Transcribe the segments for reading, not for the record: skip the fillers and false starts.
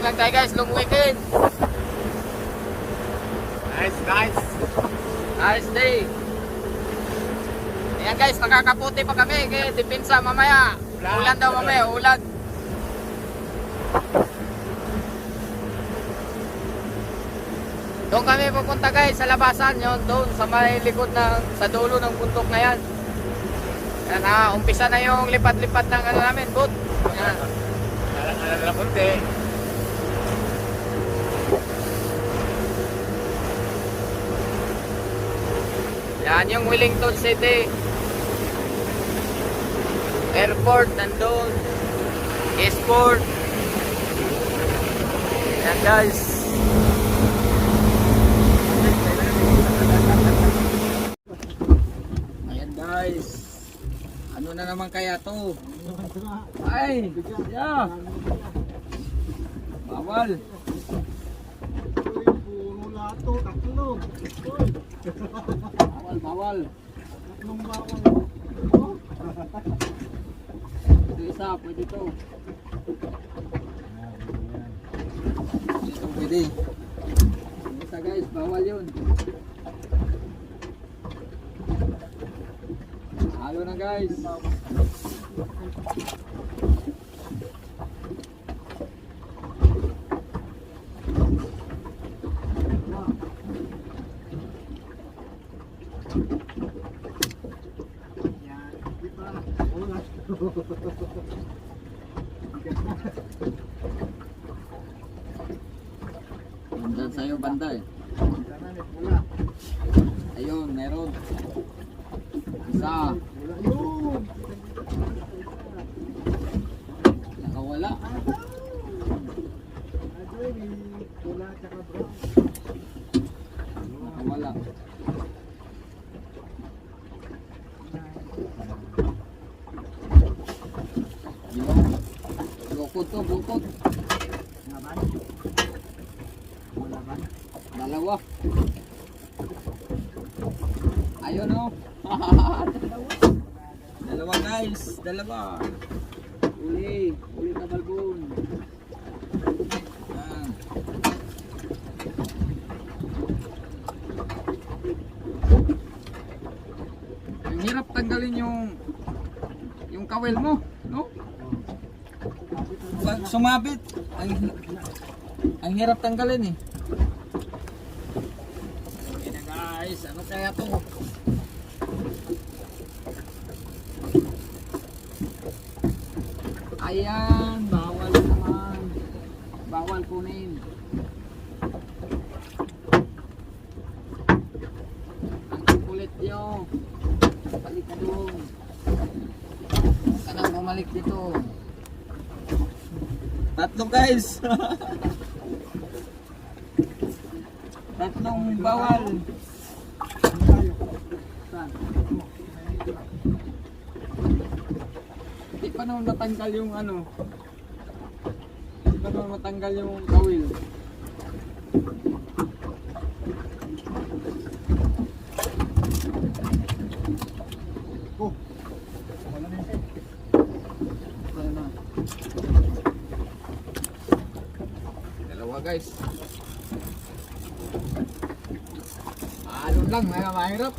Fishing lang tayo guys, long weekend. Nice day. Ayan guys, nakakaputi pa kami kaya depensa mamaya. Ulan daw mamaya, ulan. Doon kami pupunta guys sa labasan, yun doon sa may likod ng sa dulo ng bundok na yan. Yan ha, umpisa na yung lipat-lipat ng ano namin, boat. Yan. Alam na kunti. Yan yung Wellington City. Airport nandun. Eastport. Yan guys. Ayan guys. Ano na naman kaya to? Ay, yeah. Bawal. Puro lato, tatlo. Bawal. Tatlong bawal. Ito isa, pwede to. Ito pwede. Isa guys, bawal yun. Halo na guys. Yan, di ba? Wala. Nandyan sa'yo banda eh. Wala. Ayun, meron. Isa. Wala yun. Nakawala. Adoy, may pula tsaka brown. Nakawala. Yun. Bukod to, bukod. Laban. Wala ba? Dalawa. Ayun o. Dalawa guys. Dalawa. Uli. Uli ka balbon. Yan. Ang hirap tanggalin yung kawel mo. No? Pag sumabit. Ang hirap tanggalin eh. Okay na guys, ano kaya to? Ayan, bawal naman. Bawal kunin. Ang kulit nyo. Balik ka doon. Huwag ka nang bumalik dito. Tatlo guys. Tatlong bawal. Saan? Hindi pa naman matanggal yung ano. Hindi pa naman matanggal yung kawil. Oh. Wala na yun. Saan na? Dalawa guys. Ano lang, mahirap.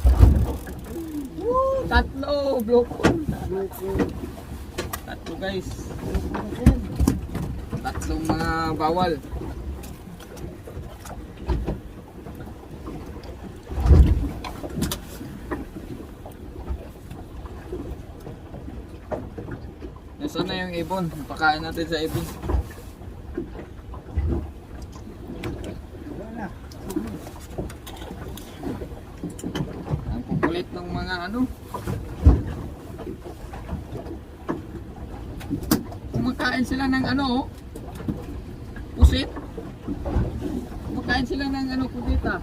Woo! Tatlo! Blokon! Tatlo guys. Tatlong mga bawal. Nasaan na yung ibon? Pakain natin sa ibon. Wala. Ang kukulit ng mga ano. Kumakain sila ng ano, oh. Pusit. Kumakain sila ng ano, kudita.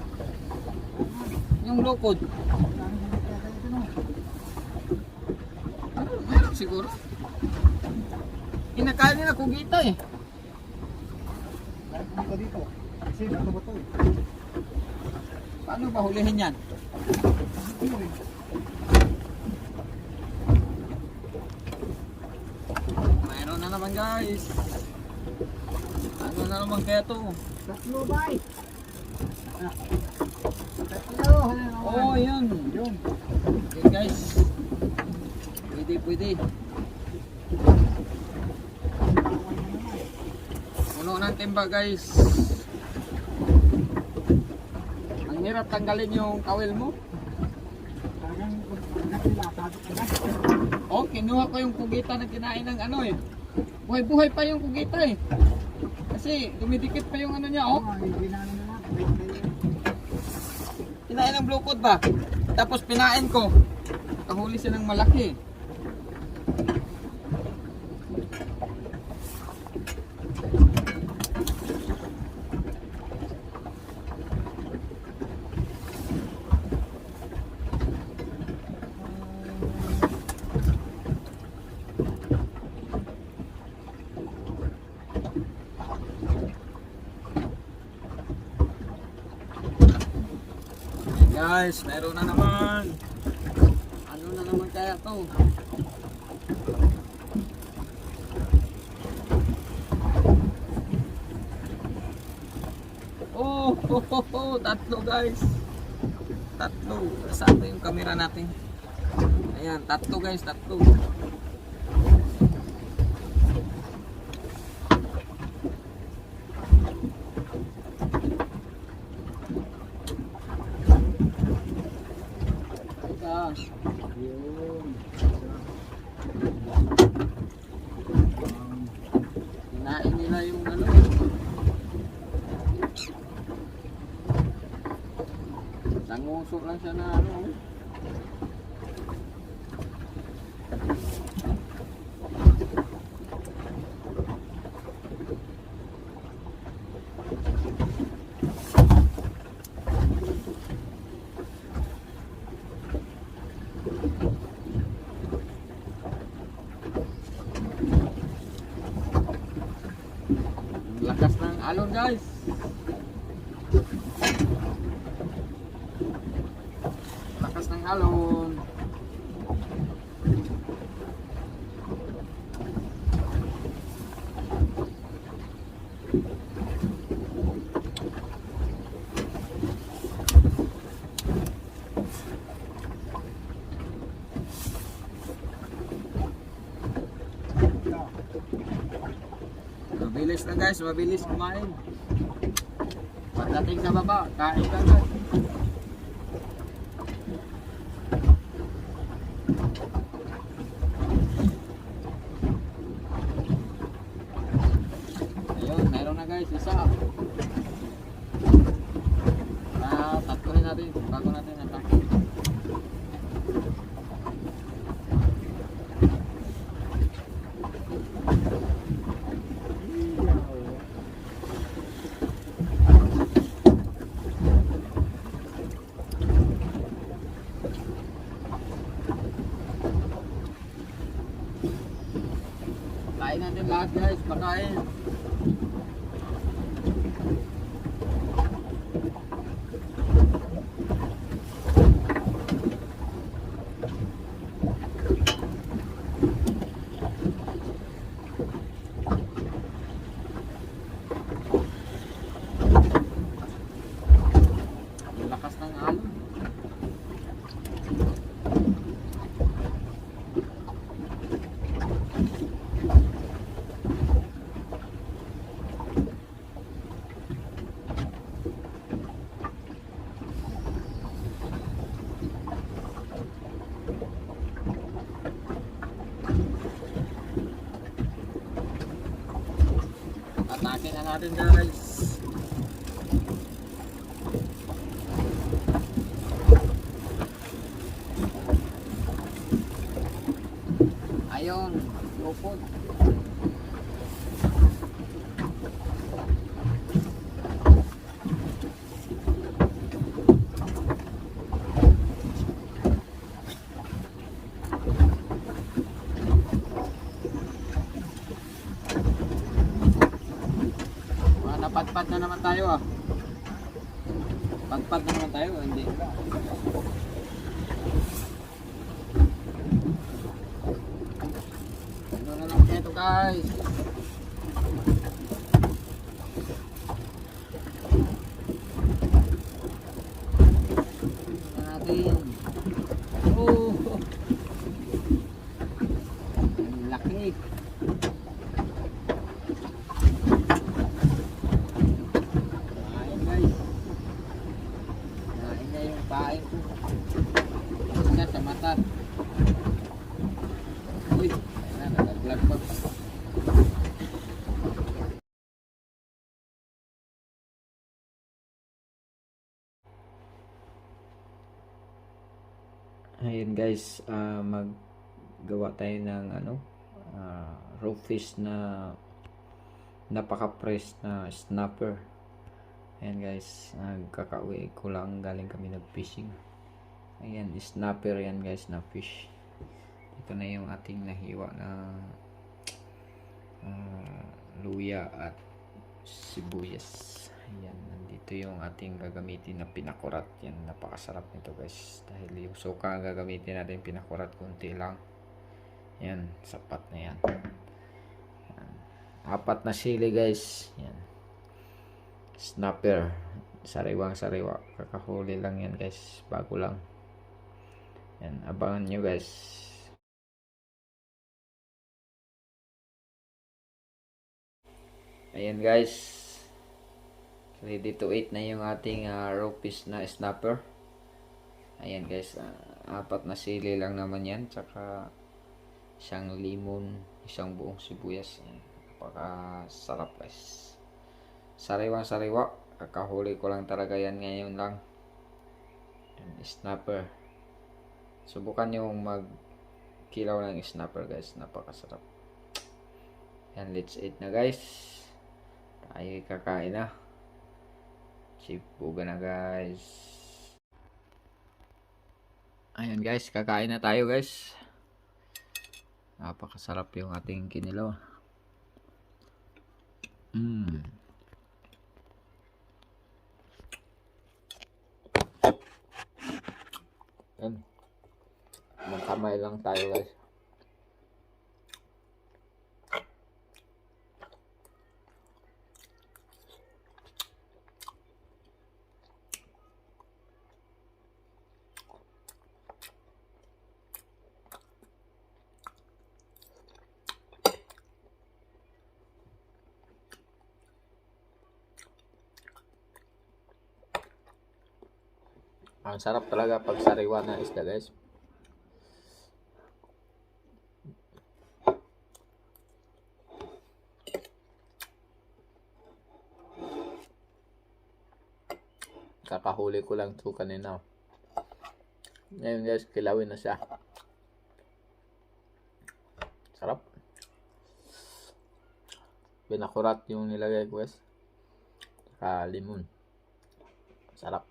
Yung lokod. Ano, meron siguro. Kinakain nila kugita eh. Kahit hindi ko dito. Kasi ano ba ito eh? Paano ba hulihin yan? Mayroon na naman guys. Ano na naman kaya to? Tatlo bay. Tatlo. Oh, yun. Yun. Okay guys. Pwede. Puno ng timba guys. Ang hirap tanggalin yung kawil mo. Parang nakilapad ka na. Oh, kinuha ko yung kugita na kinain ng ano eh. Buhay-buhay pa yung kugita eh. Kasi dumidikit pa yung ano niya oh. Hindi na ano na. Kinain ng blue code ba? Tapos pinain ko. Kahuli siya ng malaki. Guys, meron na naman. Ano na naman kaya to? Oh, tatlo guys. Tatlo. Saan ba yung camera natin? Ayan, tatlo guys, tatlo. Yun. Kinain nila yung ano. Nanguso lang siya na ano. Lakas ng alon guys. Lakas ng alon. Mabilis na guys, mabilis kumain. Pagdating sa baba, kain ka agad. Ayun, meron na guys, isa. Tatluhin natin, bago natin atake. Kain natin lahat guys, pakain. Lakas ng alon. Atake na natin guys. Ayun, lupot. Napadpad na naman tayo ah. Padpad na naman tayo, hindi. Ano na lang ito guys. Ayun guys, maggawa tayo ng Rawfish na napaka-fresh na snapper. Ayan guys, nagkakauwi ko lang, galing kami nag-fishing. Ayan, snapper yan guys na fish. Ito na yung ating nahiwa na luya at sibuyas. Ayan, nandito yung ating gagamitin na pinakurat. Yan, napakasarap nito guys. Dahil yung suka ang gagamitin natin, pinakurat konti lang. Yan, sapat na yan. Yan. 4 na sili guys. Yan. Snapper. Sariwang sariwa. Kakahuli lang yan guys. Bago lang. Yan, abangan nyo guys. Ayan guys. Ready to eat na yung ating Rawfish na snapper. Ayan guys, 4 na sili lang naman yan, tsaka isang limon, isang buong sibuyas. Napakasarap guys. Sariwang sariwa, kakahuli ko lang talaga yan ngayon lang. Ayan, snapper. Subukan nyo magkilaw ng snapper guys, napakasarap. Ayan, let's eat na guys. Tayo kakain na. Sipugan na guys. Ayan guys, kakain na tayo guys. Napakasarap yung ating kinilaw. Ayan. Magkamay lang tayo guys. Ang sarap talaga pag sariwa na isda guys. Kakahuli ko lang ito kanina. Ngayon guys, kilawin na siya. Sarap. Pinakurat yung nilagay ko guys. Limon. Sarap.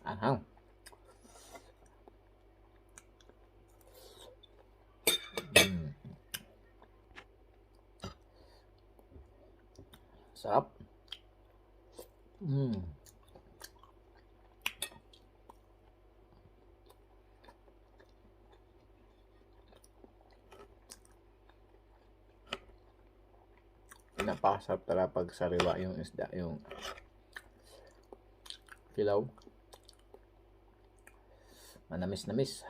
Anghang. Sarap. Napakasarap talaga pag sariwa yung isda, yung kilaw. Manamis-namis.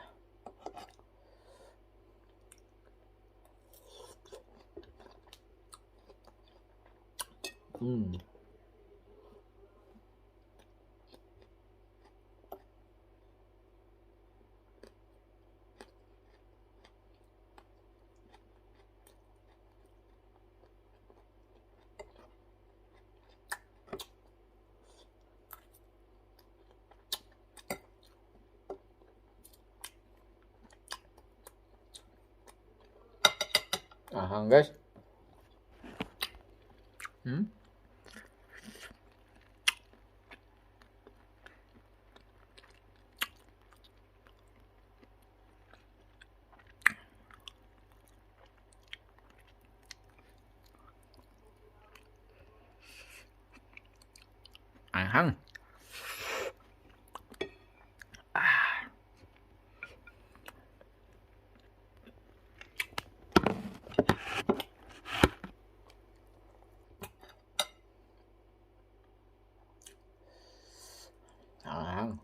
Ahang guys. Anghang. Anghang.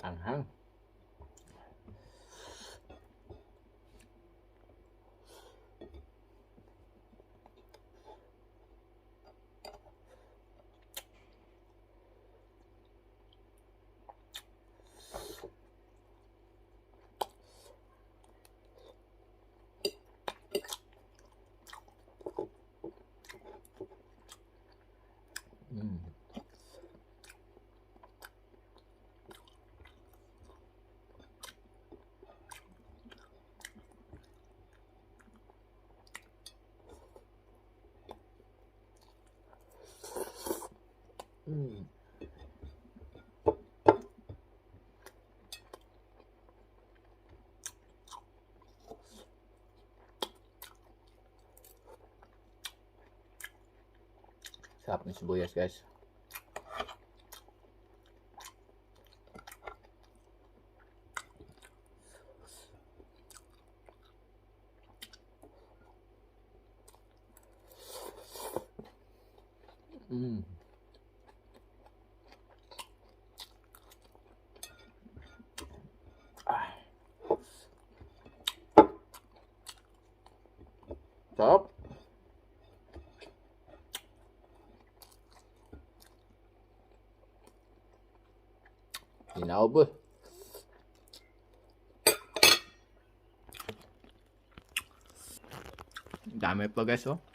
Anghang. Sarap ng sibuyas, guys. Sarap. Inaubos. Dami pa, guys, oh.